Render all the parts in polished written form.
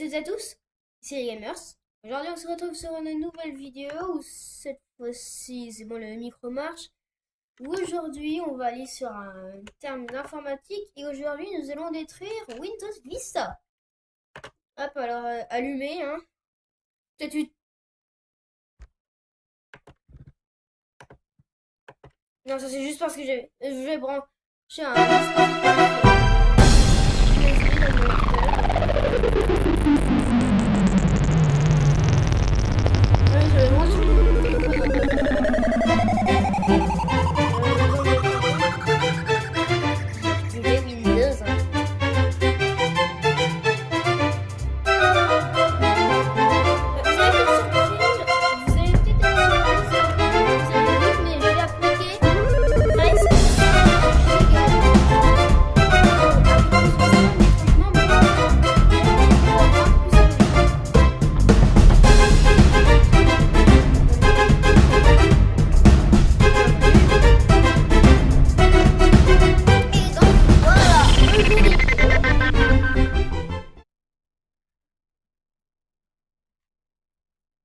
toutes et à tous, c'est les gamers. Aujourd'hui on se retrouve sur une nouvelle vidéo où cette fois-ci c'est bon, le micro marche. Aujourd'hui on va aller sur un terme d'informatique et aujourd'hui nous allons détruire Windows Vista. Hop, alors allumez hein. Peut-être une... Non, ça c'est juste parce que je vais brancher un...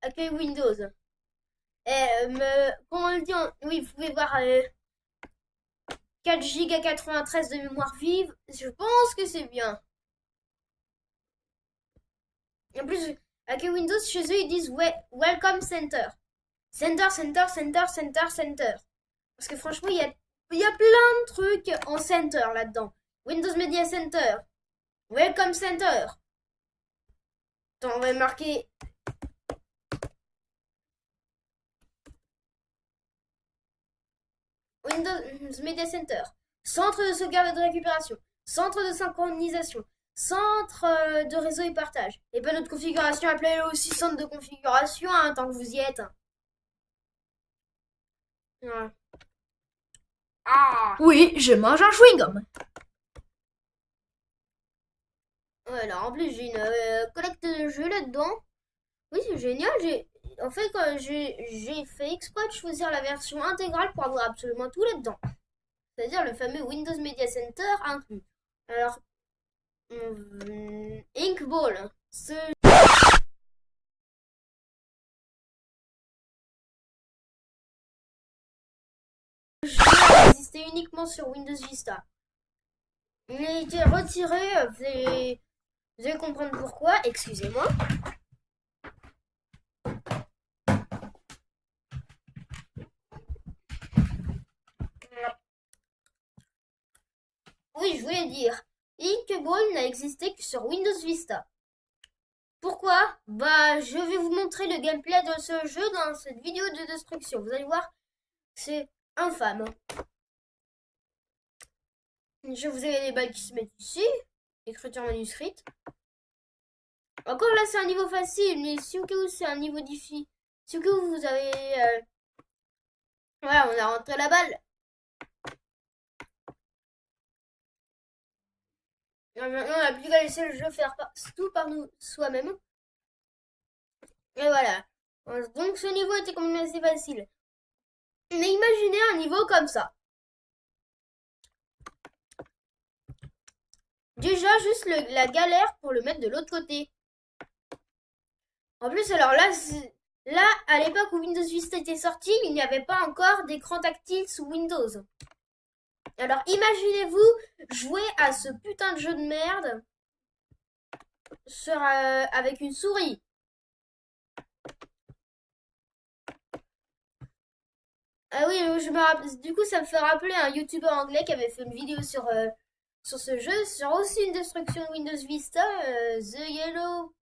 Accueil Windows. Comment on le dit oui, vous pouvez voir 4 Go à 93 de mémoire vive. Je pense que c'est bien. En plus, accueil Windows, chez eux, ils disent Welcome Center. Center. Parce que franchement, il y a plein de trucs en Center là-dedans. Windows Media Center. Welcome Center. Attends, on va marquer... Windows Media Center, centre de sauvegarde et de récupération, centre de synchronisation, centre de réseau et partage. Et pas notre configuration, appelez-le aussi centre de configuration hein, tant que vous y êtes. Ouais. Ah oui, je mange un chewing-gum. Voilà, en plus j'ai une collecte de jeux là-dedans. Oui, c'est génial. En fait, j'ai fait exprès de choisir la version intégrale pour avoir absolument tout là-dedans. C'est-à-dire le fameux Windows Media Center inclus. Alors, Inkball, ce jeu existait uniquement sur Windows Vista. Il a été retiré, vous allez comprendre pourquoi, excusez-moi. Oui, je voulais dire, Inkball n'a existé que sur Windows Vista. Pourquoi? Bah, je vais vous montrer le gameplay de ce jeu dans cette vidéo de destruction. Vous allez voir, c'est infâme. Je vous ai les balles qui se mettent ici. Écriture manuscrite. Encore là, c'est un niveau facile, mais si au cas où c'est un niveau difficile, si au cas où vous avez... Voilà, on a rentré la balle. Maintenant, on n'a plus qu'à laisser le jeu faire tout par nous soi-même. Et voilà. Donc, ce niveau était quand même assez facile. Mais imaginez un niveau comme ça. Déjà, juste la galère pour le mettre de l'autre côté. En plus, alors là, à l'époque où Windows Vista était sorti, il n'y avait pas encore d'écran tactile sous Windows. Alors, imaginez-vous jouer à ce putain de jeu de merde avec une souris. Ah oui, je me rappelle. Du coup, ça me fait rappeler un YouTuber anglais qui avait fait une vidéo sur ce jeu, sur aussi une destruction de Windows Vista, The Yellow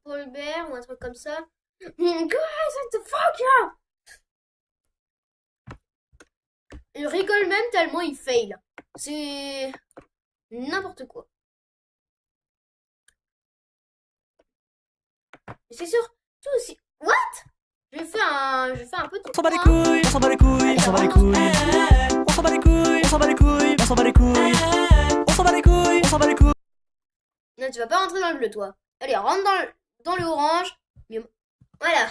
Paul Bear ou un truc comme ça. Guys, what the fuck, yeah! Il rigole même tellement il fail. C'est n'importe quoi. C'est sûr, tout aussi. What? J'ai fait un petit. On s'en bat les couilles, on s'en bat les couilles, on s'en bat les couilles. On s'en bat les couilles, on s'en bat les couilles, on s'en bat les couilles. On s'en bat les couilles, on s'en bat les couilles. Non, tu vas pas rentrer dans le bleu, toi. Allez, rentre dans le orange. Voilà.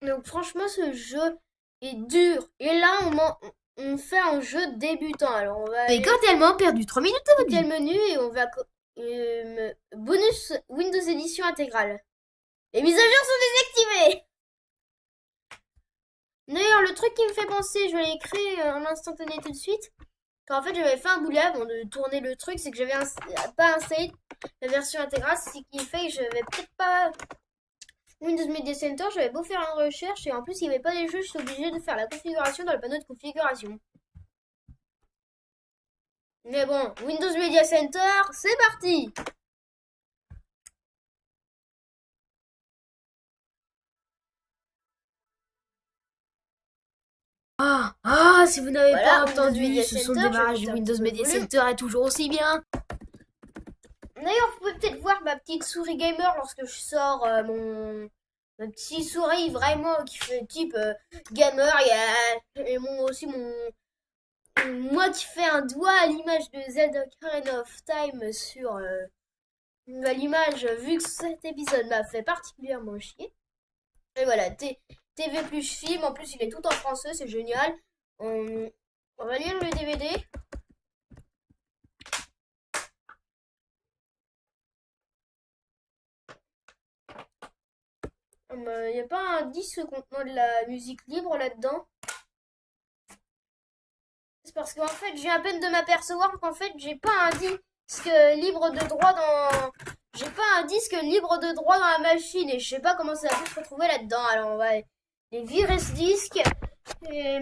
Donc franchement, ce jeu est dur. Et là, on fait un jeu débutant. Alors on va... Mais quand tellement perdu 3 minutes de votre quel menu et bonus Windows Edition intégrale. Les mises à jour sont désactivées. D'ailleurs, le truc qui me fait penser, je vais l'écrire en instantané tout de suite. Quand en fait j'avais fait un boulet avant de tourner le truc, c'est que j'avais pas installé la version intégrale, ce qui fait que je vais peut-être pas Windows Media Center, j'avais beau faire une recherche et en plus il n'y avait pas les jeux, je suis obligée de faire la configuration dans le panneau de configuration. Mais bon, Windows Media Center, c'est parti! Si vous n'avez Voilà, pas entendu, Windows Media ce son de Center, démarrage je du vais Windows mettre un Media peu de Center est toujours aussi bien. D'ailleurs, vous pouvez peut-être voir ma petite souris gamer lorsque je sors ma petite souris vraiment qui fait type gamer. Et moi qui fais un doigt à l'image de Zelda Ocarina of Time sur l'image, vu que cet épisode m'a fait particulièrement chier. Et voilà, TV plus film, en plus il est tout en français, c'est génial. On va lire le DVD. Il n'y a pas un disque contenant de la musique libre là-dedans. C'est parce qu'en fait, j'ai à peine de m'apercevoir qu'en fait, j'ai pas un disque libre de droit dans... J'ai pas un disque libre de droit dans la machine et je sais pas comment ça va se retrouver là-dedans. Alors on va les virer ce disque. Et...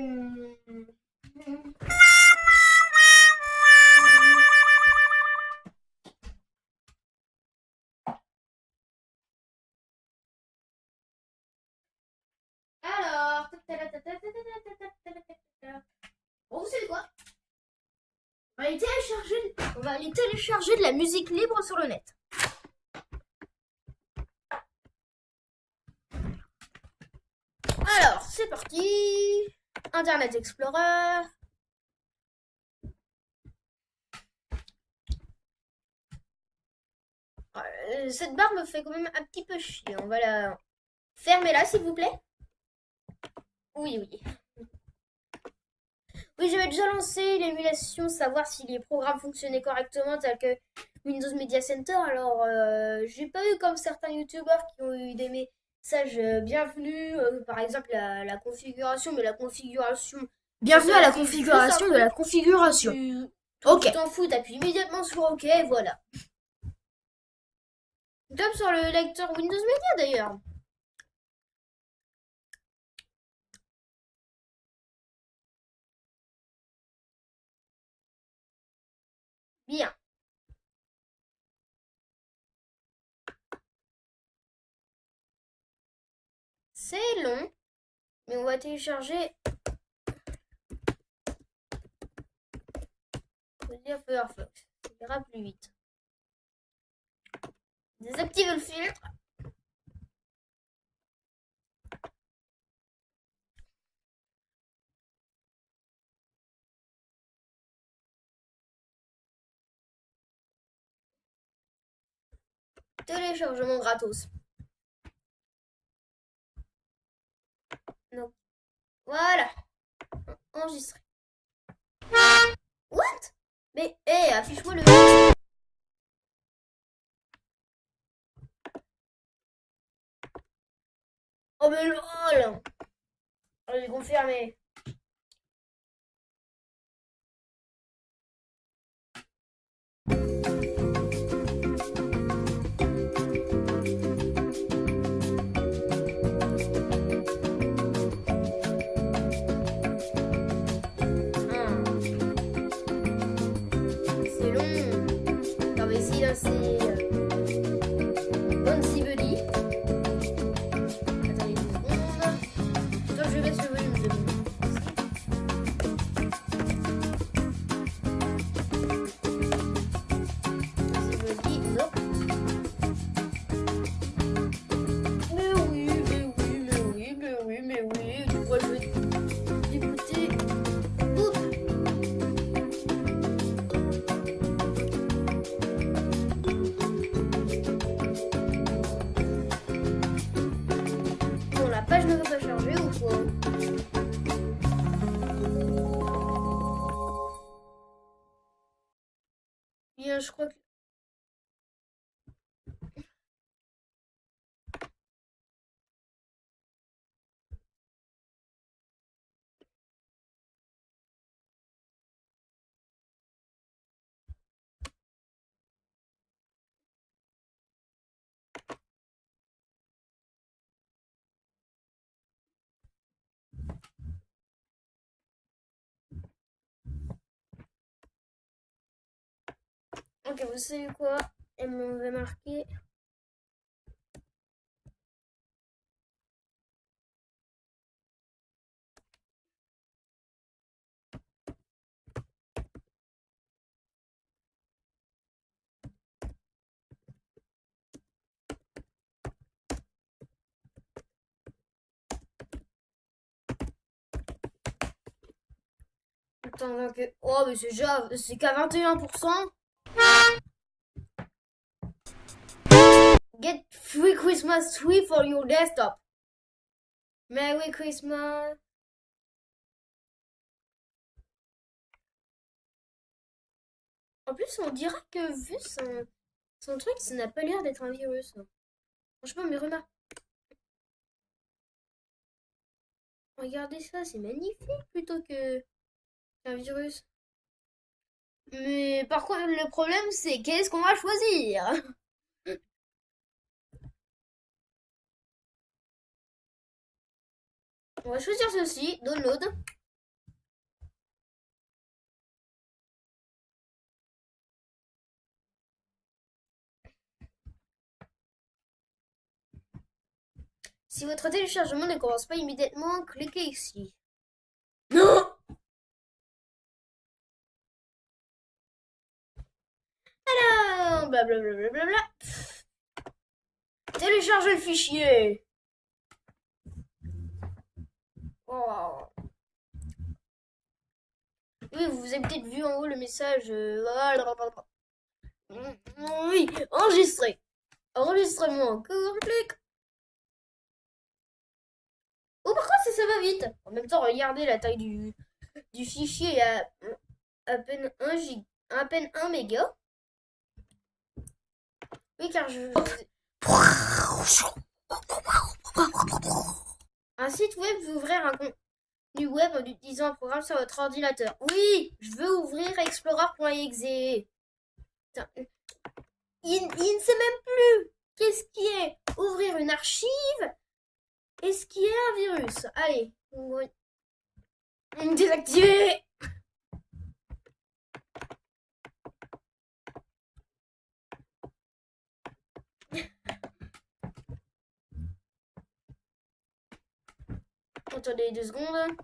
Alors... Bon, vous savez quoi? On va aller télécharger de la musique libre sur le net. Alors, c'est parti. Internet Explorer. Cette barre me fait quand même un petit peu chier. On va la fermer là, s'il vous plaît. Oui, oui. Oui, j'avais déjà lancé l'émulation, savoir si les programmes fonctionnaient correctement, tels que Windows Media Center. Alors, j'ai pas eu comme certains youtubeurs qui ont eu des messages bienvenus, par exemple la configuration, mais la configuration. Bienvenue à la configuration de la configuration. Ok. Tu t'en fous, t'appuies immédiatement sur OK, voilà. Comme sur le lecteur Windows Media d'ailleurs. Bien. C'est long, mais on va télécharger. On va dire Firefox. Ça ira plus vite. Désactive le filtre. Téléchargement gratos. Donc, voilà. Enregistré. What? Mais, hé, affiche-moi le... Oh, mais lol! Allez, confirmé. C'est long. On va essayer lancer Bonzi Buddy. Attendez 2 secondes. Toi, je baisse le volume de mon... Bonzi Buddy, non. Mais oui. Du coup, je vais écouter. Oups. Bon, la page ne veut pas charger ou quoi? Bien, je crois que Ok, vous savez quoi? Elle m'avait marqué. Attends, donc, oh, mais c'est déjà, c'est qu'à 21%. Get free Christmas tree for your desktop. Merry Christmas. En plus, on dirait que vu son truc, ça n'a pas l'air d'être un virus. Franchement, mais remarque, regardez ça, c'est magnifique plutôt que qu'un virus. Mais par contre, le problème, c'est qu'est-ce qu'on va choisir? On va choisir ceci, download. Si votre téléchargement ne commence pas immédiatement, cliquez ici. Non! Alors, blablabla. Téléchargez le fichier. Oh. Oui, vous avez peut-être vu en haut le message. Oui, enregistré. Enregistrement encore, clic. Oh, par contre, ça va vite. En même temps, regardez la taille du fichier à peine 1 gig, à peine 1 méga. Oui, car un site web veut ouvrir un contenu web en utilisant un programme sur votre ordinateur. Oui, je veux ouvrir explorer.exe. Il ne sait même plus qu'est-ce qui est ouvrir une archive et ce qui est un virus. Allez, désactiver. Attendez 2 secondes.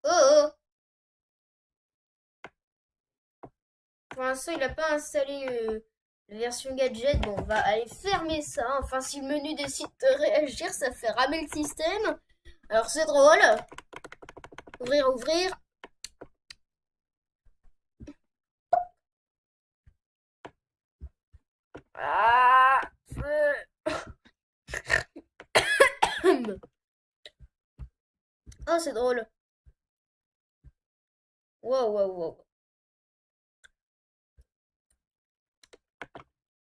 Oh oh. Pour l'instant, il n'a pas installé la version gadget. Bon, on va aller fermer ça. Enfin, si le menu décide de réagir, ça fait ramer le système. Alors, c'est drôle. Ouvrir, ouvrir. Ah, oh, c'est drôle. Wow, wow, wow.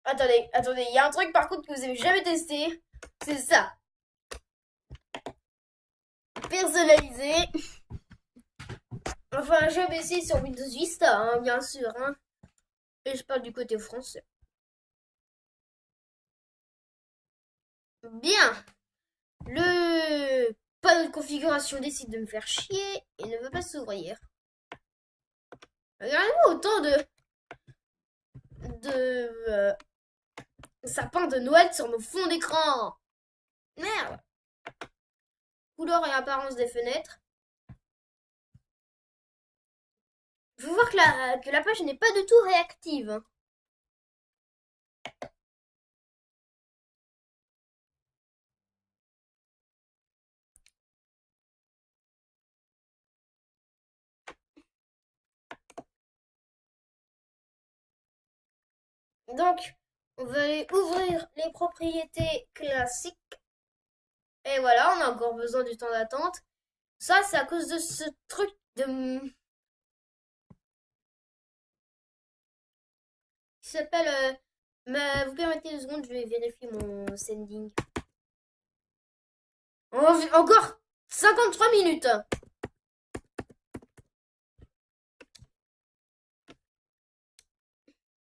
Attendez, attendez, il y a un truc par contre que vous avez jamais testé. C'est ça. Personnalisé. Enfin, jamais essayé sur Windows Vista, hein, bien sûr. Hein. Et je parle du côté français. Bien. Le panneau de configuration décide de me faire chier et ne veut pas s'ouvrir. Regardez-moi autant de sapins de Noël sur mon fond d'écran. Merde. Couleur et apparence des fenêtres. Je veux voir que la page n'est pas du tout réactive. Donc, on va aller ouvrir les propriétés classiques. Et voilà, on a encore besoin du temps d'attente. Ça, c'est à cause de ce truc de... qui s'appelle... vous permettez 2 secondes, je vais vérifier mon sending. Encore 53 minutes.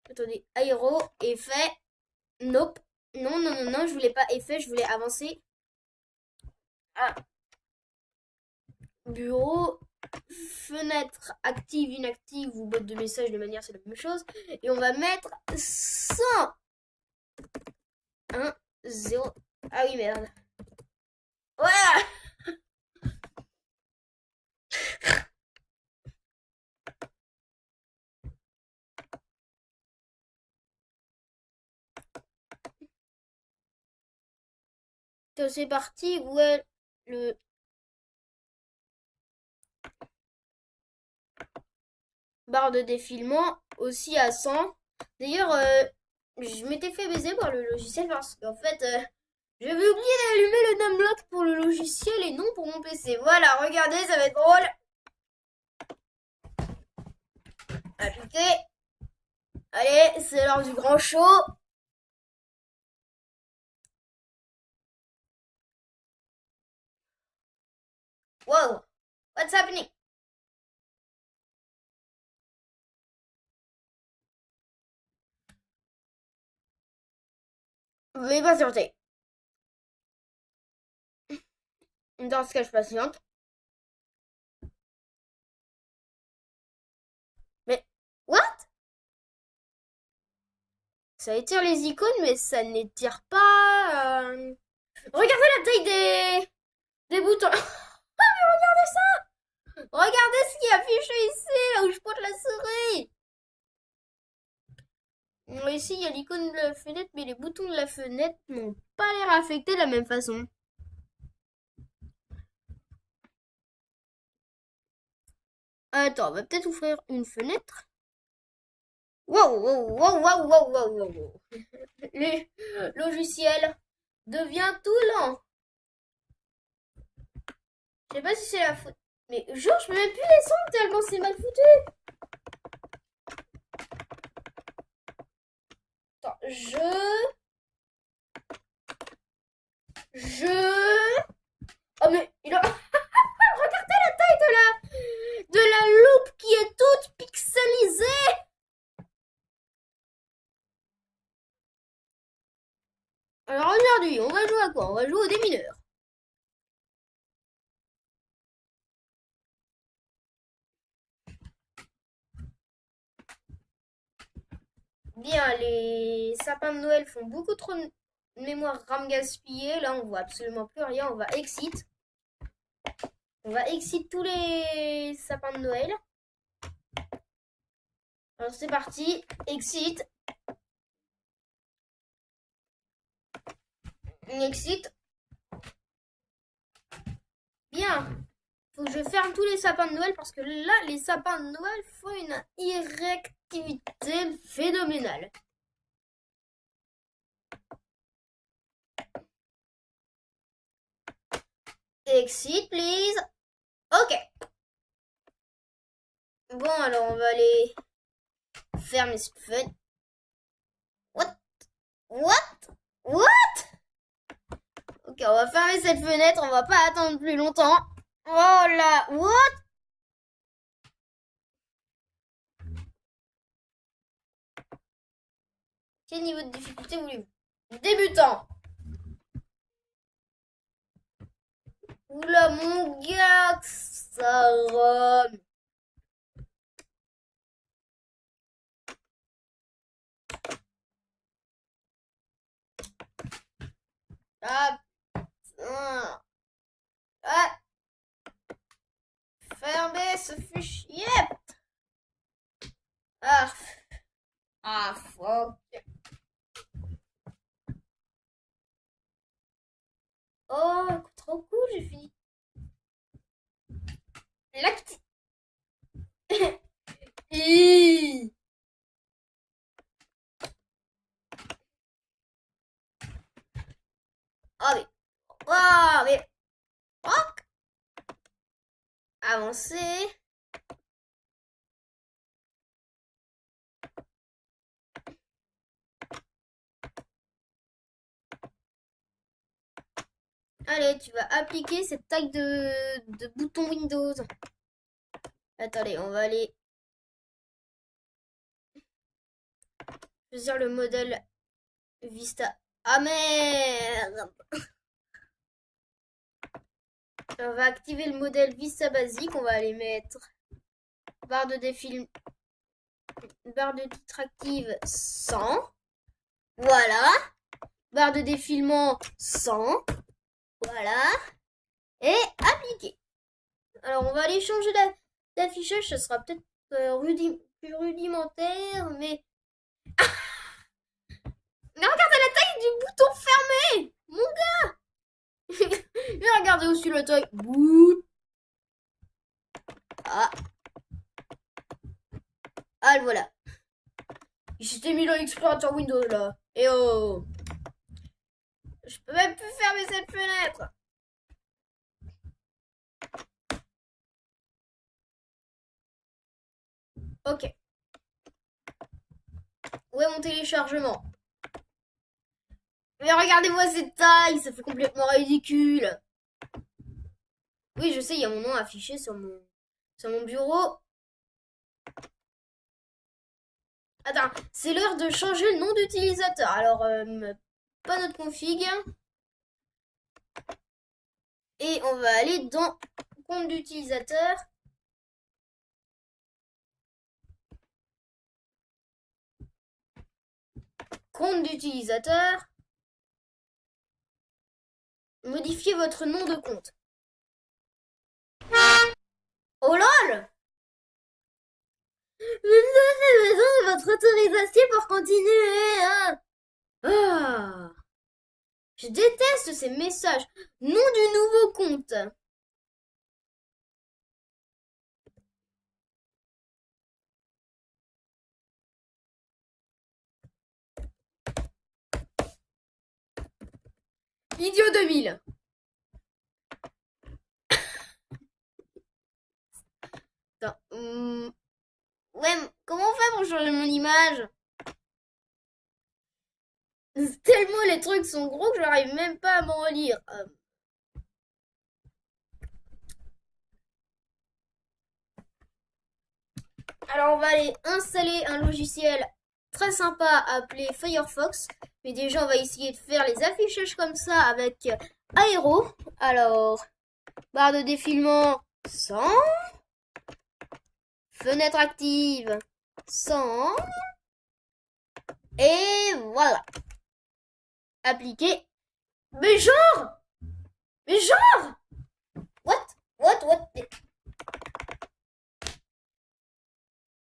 Attendez, aéro, effet, nope, Non, non, non, non, je voulais pas effet, je voulais avancer. Ah. Bureau, fenêtre active, inactive ou boîte de message de manière, c'est la même chose. Et on va mettre 100. 1, 0. Ah oui, merde. Voilà. C'est parti. Où est le barre de défilement? Aussi à 100. D'ailleurs, je m'étais fait baiser par le logiciel parce qu'en fait, j'avais oublié d'allumer le numlock pour le logiciel et non pour mon PC. Voilà, regardez, ça va être drôle. Appliquer. Allez, c'est l'heure du grand show. Wow, what's happening? Veuillez patienter. Dans ce cas, je patiente. Mais, what? Ça étire les icônes, mais ça n'étire pas. Regardez la taille des boutons. Ah, mais regardez ça! Regardez ce qui est affiché ici, là où je pointe la souris. Ici, il y a l'icône de la fenêtre, mais les boutons de la fenêtre n'ont pas l'air affectés de la même façon. Attends, on va peut-être ouvrir une fenêtre. Wow, wow, wow, wow, wow, wow, wow, wow. Le logiciel devient tout lent. Je sais pas si c'est la faute. Mais genre, je peux même plus descendre tellement c'est mal foutu. Attends, Oh mais il a... Regardez la taille de la loupe qui est toute pixelisée. Alors aujourd'hui, on va jouer à quoi? On va jouer au démineur. Bien, les sapins de Noël font beaucoup trop de mémoire RAM gaspillée. Là, on voit absolument plus rien. On va exit. On va exit tous les sapins de Noël. Alors c'est parti. Exit. Exit. Bien. Faut que je ferme tous les sapins de Noël parce que là, les sapins de Noël font une irréactivité phénoménale. Exit, please. Ok. Bon, alors on va aller fermer cette fenêtre. What? What? What? Ok, on va fermer cette fenêtre, on va pas attendre plus longtemps. Oh là, what? Quel niveau de difficulté voulez-vous? Débutant. Oula, mon gars, ça rame. Ah, putain. Ah. Fermez ce fichier. Ah. Ah, fuck. Oh, trop cool, j'ai fini. L'acti. Oh, mais. Oh, mais. Fuck. Avancer. Allez, tu vas appliquer cette taille de bouton Windows. Attendez, on va aller choisir le modèle Vista Ah merde! On va activer le modèle Vista basique. On va aller mettre barre de défil, barre de titre active 100. Voilà. Barre de défilement 100. Voilà. Et appliquer. Alors on va aller changer d'affichage. Ce sera peut-être plus rudimentaire, mais... Mais regardez la taille du bouton fermé! Mon gars! Mais regardez aussi la taille. Bouh. Ah. Ah, le voilà. Il s'était mis dans l'explorateur Windows là. Et oh. Je peux même plus fermer cette fenêtre. Ok. Où est mon téléchargement? Mais regardez-moi cette taille, ça fait complètement ridicule. Oui, je sais, il y a mon nom affiché sur mon bureau. Attends, c'est l'heure de changer le nom d'utilisateur. Alors, pas notre config. Et on va aller dans compte d'utilisateur. Compte d'utilisateur. Modifiez votre nom de compte. Oh lol! Vous avez besoin de votre autorisation pour continuer, hein? Ah! Je déteste ces messages. Nom du nouveau compte. Idiot 2000. Attends, ouais, comment on fait pour changer mon image? Tellement les trucs sont gros que j'arrive même pas à m'en relire. Alors on va aller installer un logiciel très sympa appelé Firefox. Mais déjà on va essayer de faire les affichages comme ça avec Aero. Alors, barre de défilement 100. Fenêtre active 100. Et voilà. Appliquer. Mais genre! Mais genre! What?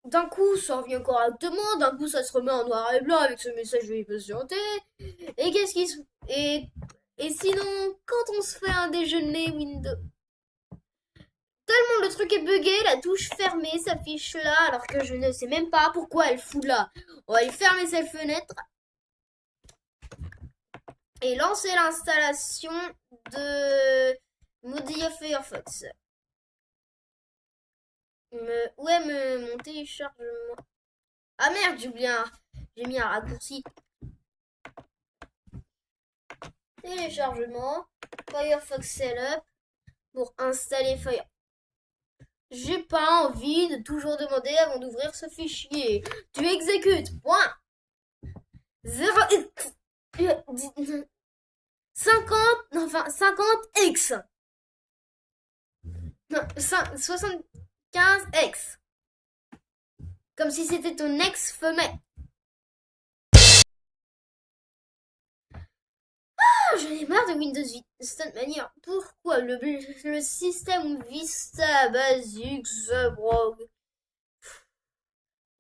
D'un coup, ça revient correctement, d'un coup, ça se remet en noir et blanc avec ce message veuillez patienter. Et qu'est-ce qui se... Et sinon, quand on se fait un déjeuner Windows... Tellement le truc est bugué, la touche fermée s'affiche là, alors que je ne sais même pas pourquoi elle fout là. On va aller fermer cette fenêtre. Et lancer l'installation de Mozilla Firefox. Où est mon téléchargement? Ah merde, j'ai mis un raccourci. Téléchargement, Firefox Setup pour installer Firefox. J'ai pas envie de toujours demander avant d'ouvrir ce fichier. Tu exécutes, point. 50x. Non, 75x. Comme si c'était ton ex-femelle. Ah, j'en ai marre de Windows Vista de cette manière. Pourquoi le système Vista basique se brogue?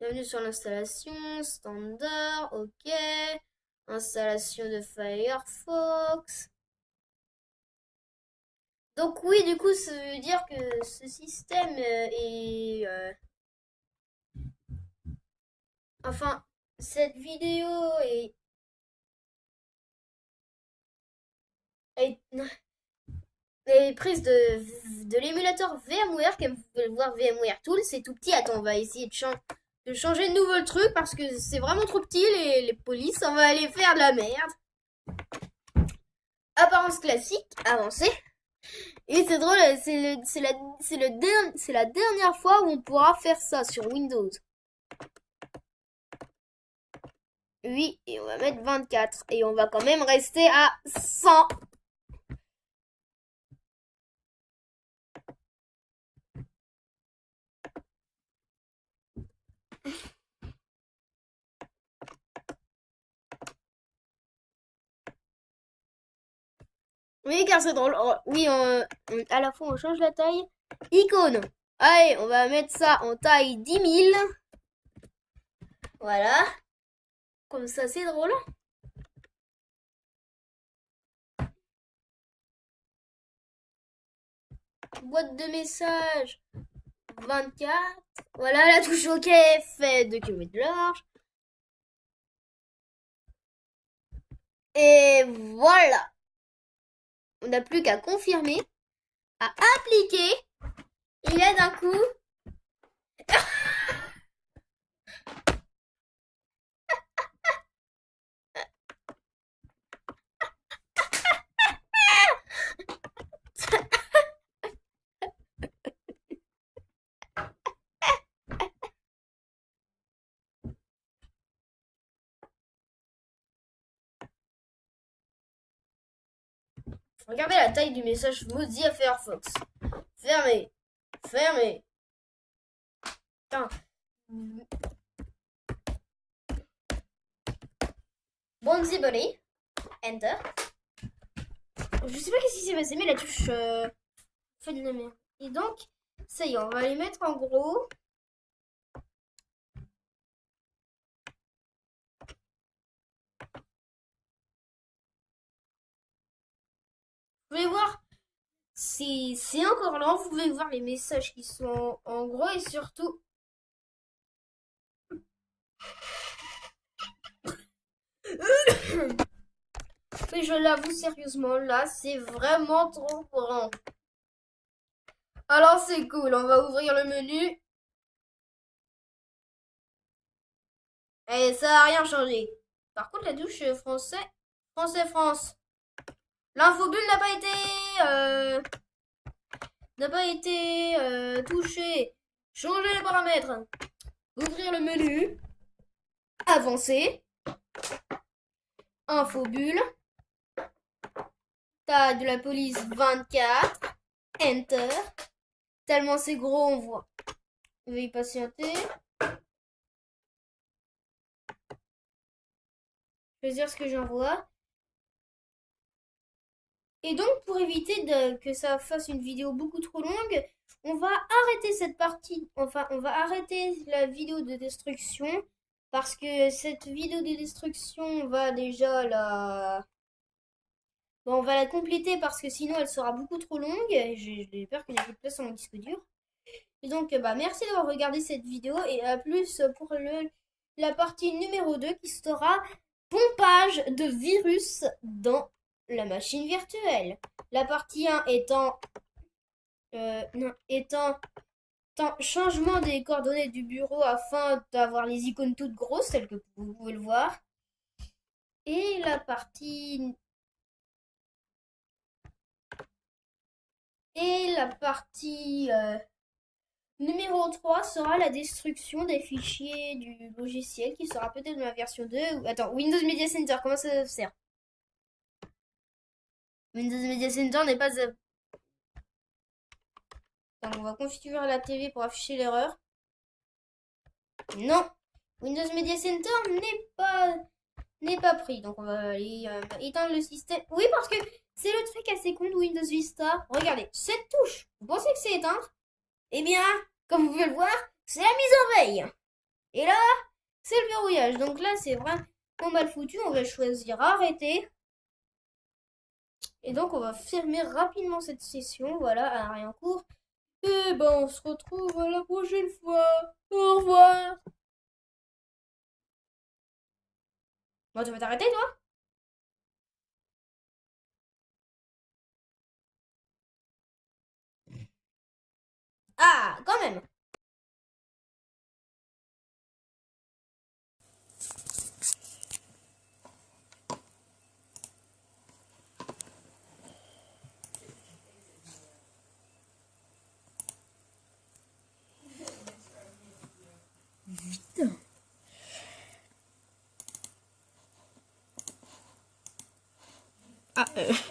Bienvenue sur l'installation, standard, ok. Installation de Firefox. Donc oui, du coup, ça veut dire que ce système est... Enfin, cette vidéo est prise de l'émulateur VMware, comme vous pouvez le voir, VMware Tools, c'est tout petit. Attends, on va essayer de changer de nouveau le truc parce que c'est vraiment trop petit, les polices, on va aller faire de la merde. Apparence classique, avancée. Et c'est drôle, c'est la dernière fois où on pourra faire ça sur Windows. Oui, et on va mettre 24. Et on va quand même rester à 100. Oui, car c'est drôle. Oh, oui, à la fois on change la taille. Icône. Allez, on va mettre ça en taille 10 000. Voilà. Comme ça, c'est drôle. Boîte de messages 24. Voilà, la touche OK fait 2 km de large. Et voilà. On n'a plus qu'à confirmer, à appliquer. Et là, d'un coup, regardez la taille du message Mozilla Firefox. Fermé. Fermé. Putain. Bonzi Bonnie. Enter. Je sais pas qu'est-ce qui s'est passé, mais la touche fait de la merde. Et donc, ça y est, on va les mettre en gros. Vous pouvez voir, c'est encore lent. Vous pouvez voir les messages qui sont en gros et surtout. Mais je l'avoue sérieusement, là, c'est vraiment trop grand. Alors c'est cool, on va ouvrir le menu. Et ça n'a rien changé. Par contre, la touche français, France. L'infobulle n'a pas été touchée. Changer les paramètres. Ouvrir le menu. Avancer. Infobulle. Taille de la police 24. Enter. Tellement c'est gros, on voit. Veuillez patienter. Choisir ce que j'envoie. Et donc, pour éviter que ça fasse une vidéo beaucoup trop longue, on va arrêter cette partie, enfin, on va arrêter la vidéo de destruction, parce que cette vidéo de destruction va déjà Bon, on va la compléter parce que sinon elle sera beaucoup trop longue, et j'ai peur qu'il n'y ait plus de place sur mon disque dur. Et donc, merci d'avoir regardé cette vidéo, et à plus pour la partie numéro 2 qui sera pompage de virus dans la machine virtuelle. La partie 1 étant changement des coordonnées du bureau afin d'avoir les icônes toutes grosses, telles que vous pouvez le voir. Et la partie numéro 3 sera la destruction des fichiers du logiciel qui sera peut-être dans la version 2. Attends, Windows Media Center, comment ça sert? Windows Media Center n'est pas... Attends, on va configurer la TV pour afficher l'erreur. Non, Windows Media Center n'est pas pris. Donc on va aller éteindre le système. Oui, parce que c'est le truc assez con de Windows Vista. Regardez, cette touche, vous pensez que c'est éteindre? Eh bien, comme vous pouvez le voir, c'est la mise en veille. Et là, c'est le verrouillage. Donc là, c'est vraiment mal foutu. On va choisir arrêter. Et donc, on va fermer rapidement cette session. Voilà, à rien en cours. Et ben, on se retrouve la prochaine fois. Au revoir. Bon, tu vas t'arrêter, toi? Ah, quand même. Ah, oh.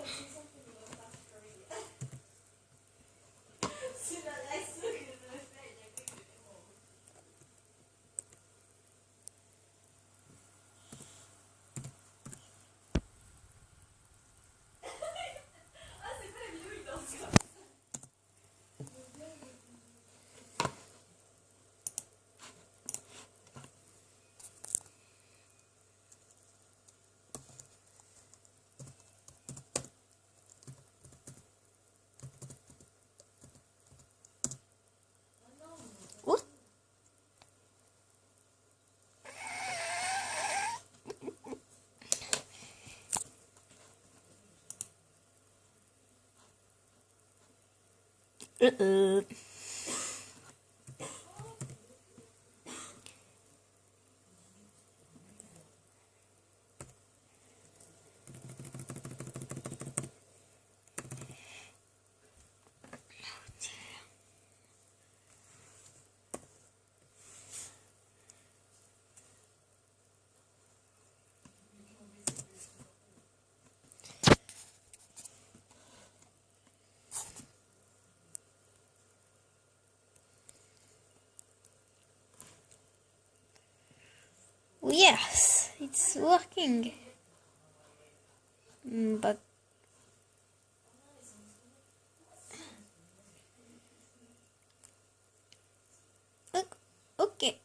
Yes, it's working. But okay.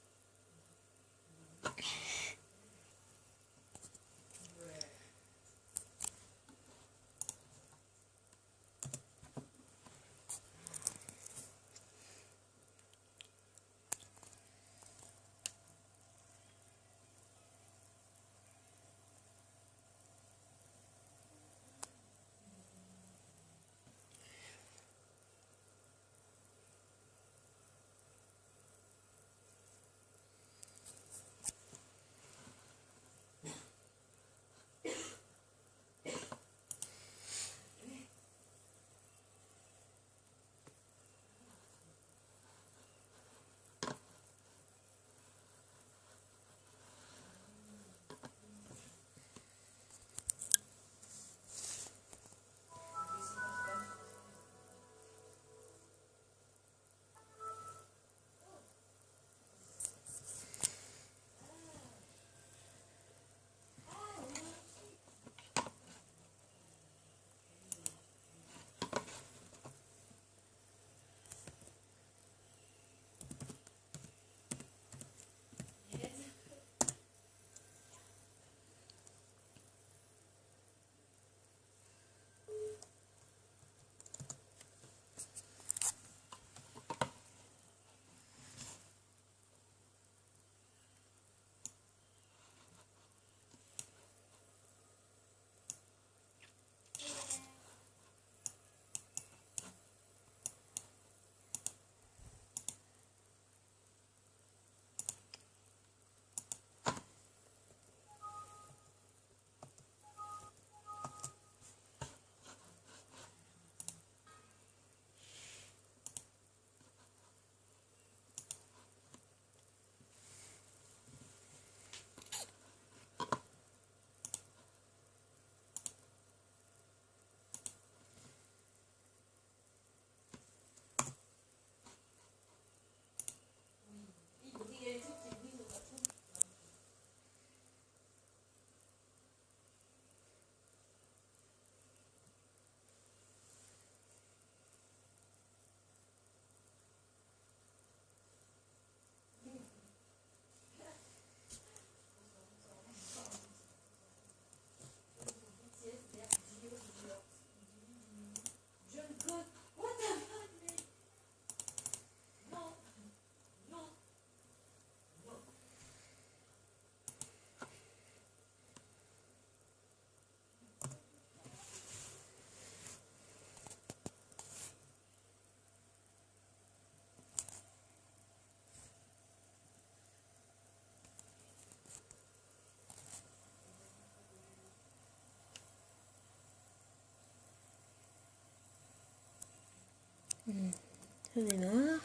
Ça démarre.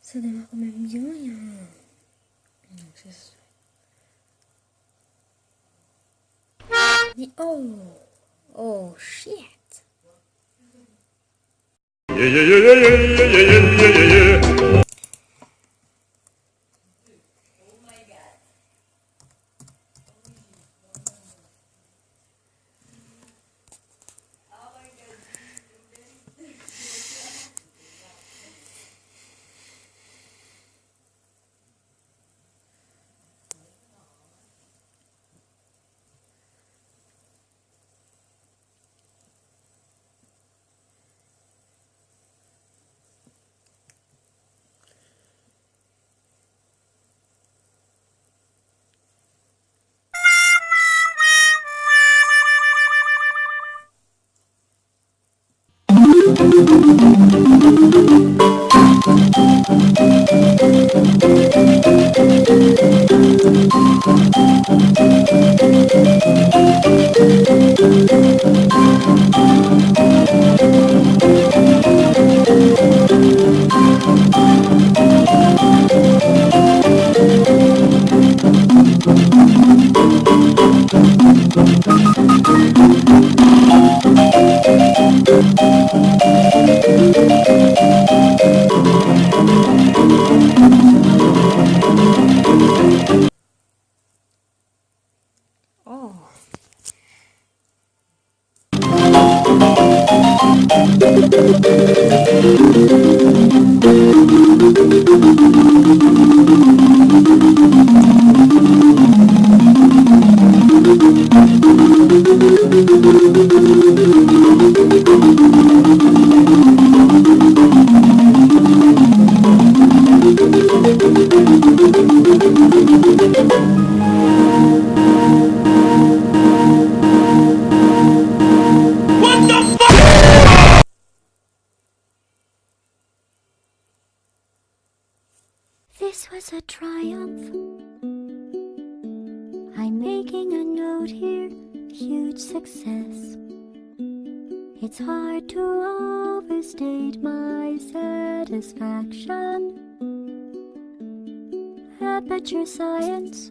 Ça démarre quand même bien. Il y a un... Oh, Oh shit. Yeah, yeah, yeah, yeah, yeah, yeah, yeah, yeah, yeah, yeah. Oh. What the fuck? This was a triumph. I'm making a note here, huge success. It's hard to overstate my satisfaction. Aperture science.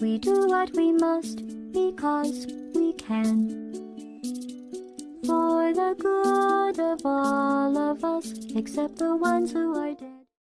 We do what we must because we can. For the good of all of us, except the ones who are dead.